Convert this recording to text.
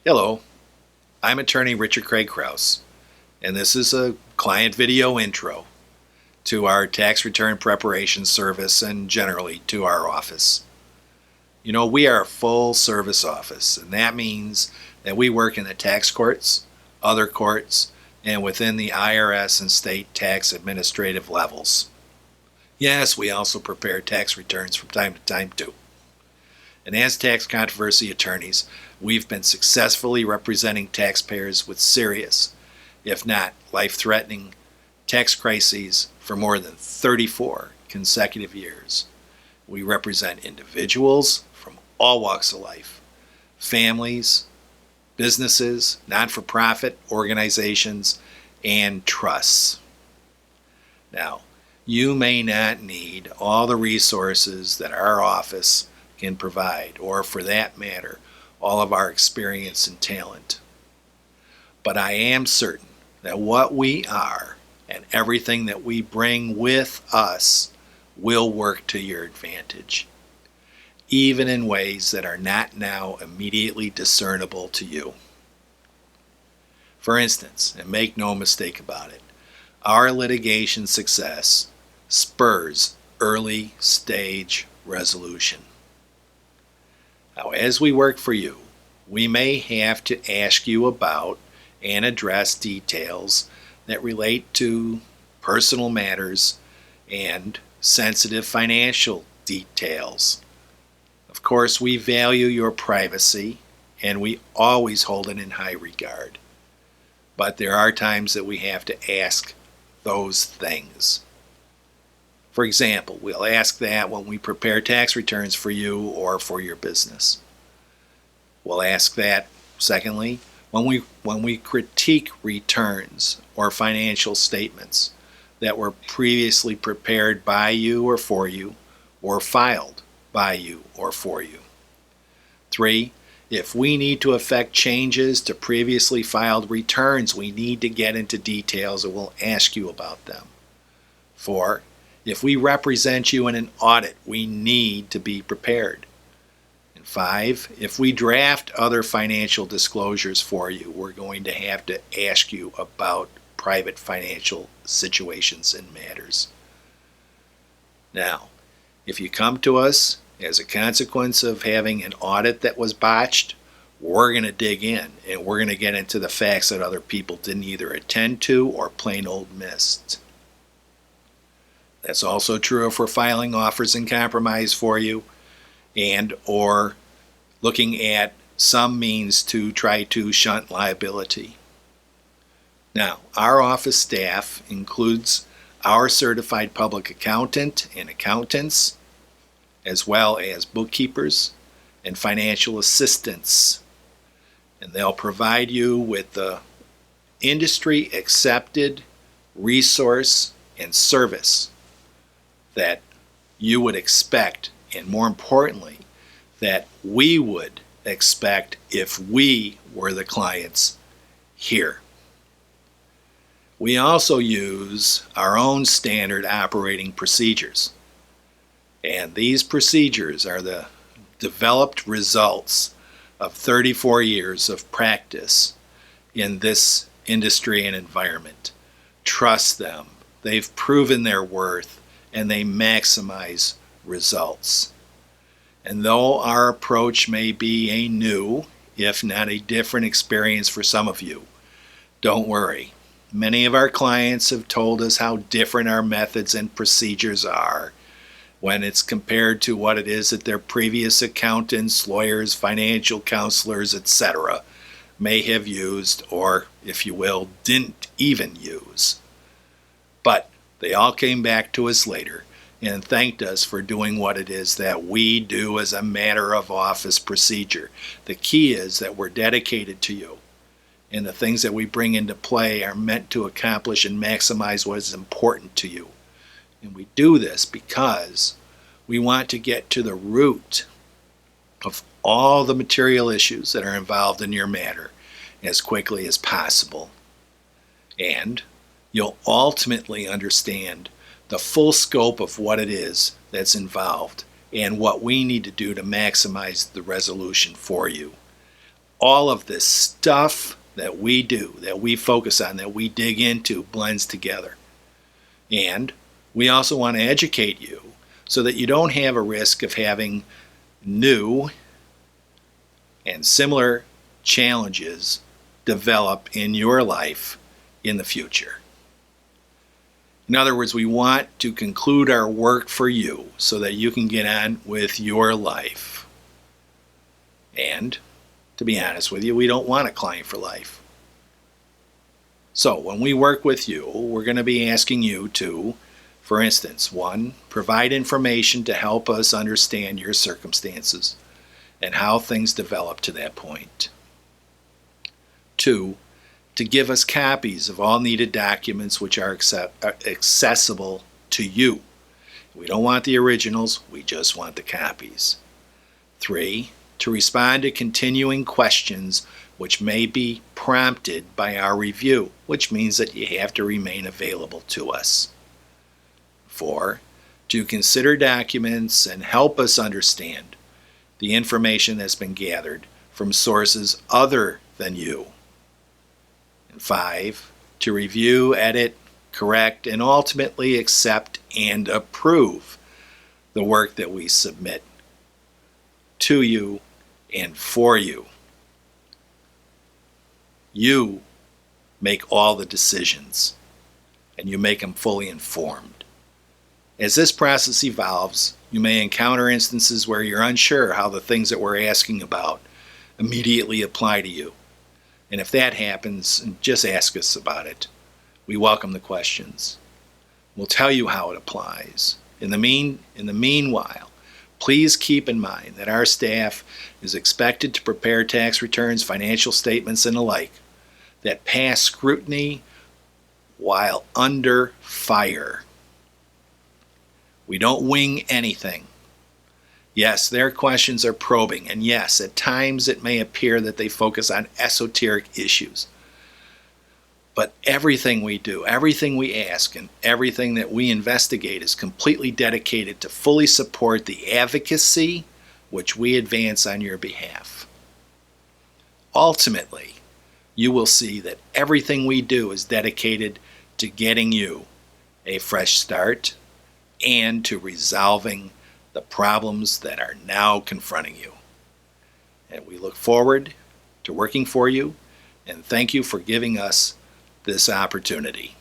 Hello, I'm attorney Richard Craig Krause, and this is a client video intro to our tax return preparation service and generally to our office. You know, we are a full service office, and that means that we work in the tax courts, other courts, and within the IRS and state tax administrative levels. Yes, we also prepare tax returns from time to time too. And as tax controversy attorneys, we've been successfully representing taxpayers with serious, if not life-threatening, tax crises for more than 34 consecutive years. We represent individuals from all walks of life, families, businesses, not-for-profit organizations, and trusts. Now, you may not need all the resources that our office can provide, or for that matter, all of our experience and talent. But I am certain that what we are and everything that we bring with us will work to your advantage, even in ways that are not now immediately discernible to you. For instance, and make no mistake about it, our litigation success spurs early stage resolution. Now, as we work for you, we may have to ask you about and address details that relate to personal matters and sensitive financial details. Of course, we value your privacy and we always hold it in high regard. But there are times that we have to ask those things. For example, we'll ask that when we prepare tax returns for you or for your business. We'll ask that, secondly, when we critique returns or financial statements that were previously prepared by you or for you, or filed by you or for you. 3, if we need to effect changes to previously filed returns, we need to get into details and we'll ask you about them. 4, if we represent you in an audit, we need to be prepared. And 5, if we draft other financial disclosures for you, we're going to have to ask you about private financial situations and matters. Now, if you come to us as a consequence of having an audit that was botched, we're going to dig in and we're going to get into the facts that other people didn't either attend to or plain old missed. That's also true if we're filing offers in compromise for you and or looking at some means to try to shunt liability. Now, our office staff includes our certified public accountant and accountants, as well as bookkeepers and financial assistants. And they'll provide you with the industry accepted resource and service that you would expect, and more importantly, that we would expect if we were the clients here. We also use our own standard operating procedures, and these procedures are the developed results of 34 years of practice in this industry and environment. Trust them. They've proven their worth and they maximize results. And though our approach may be a new, if not a different experience for some of you, don't worry. Many of our clients have told us how different our methods and procedures are when it's compared to what it is that their previous accountants, lawyers, financial counselors, etc. may have used or, if you will, didn't even use. But they all came back to us later and thanked us for doing what it is that we do as a matter of office procedure. The key is that we're dedicated to you, and the things that we bring into play are meant to accomplish and maximize what is important to you. And we do this because we want to get to the root of all the material issues that are involved in your matter as quickly as possible. And you'll ultimately understand the full scope of what it is that's involved and what we need to do to maximize the resolution for you. all of this stuff that we do, that we focus on, that we dig into, blends together. And we also want to educate you so that you don't have a risk of having new and similar challenges develop in your life in the future. In other words, we want to conclude our work for you so that you can get on with your life. And to be honest with you, we don't want a client for life. So when we work with you, we're going to be asking you to, for instance, 1, provide information to help us understand your circumstances and how things develop to that point. 2, to give us copies of all needed documents which are accessible to you. We don't want the originals, we just want the copies. 3, to respond to continuing questions which may be prompted by our review, which means that you have to remain available to us. 4, to consider documents and help us understand the information that's been gathered from sources other than you. And 5, to review, edit, correct, and ultimately accept and approve the work that we submit to you and for you. You make all the decisions, and you make them fully informed. As this process evolves, you may encounter instances where you're unsure how the things that we're asking about immediately apply to you. And if that happens, just ask us about it. We welcome the questions. We'll tell you how it applies. In the meanwhile, please keep in mind that our staff is expected to prepare tax returns, financial statements, and the like that pass scrutiny while under fire. We don't wing anything. Yes, their questions are probing, and yes, at times it may appear that they focus on esoteric issues. But everything we do, everything we ask, and everything that we investigate is completely dedicated to fully support the advocacy which we advance on your behalf. Ultimately, you will see that everything we do is dedicated to getting you a fresh start and to resolving the problems that are now confronting you. And we look forward to working for you, and thank you for giving us this opportunity.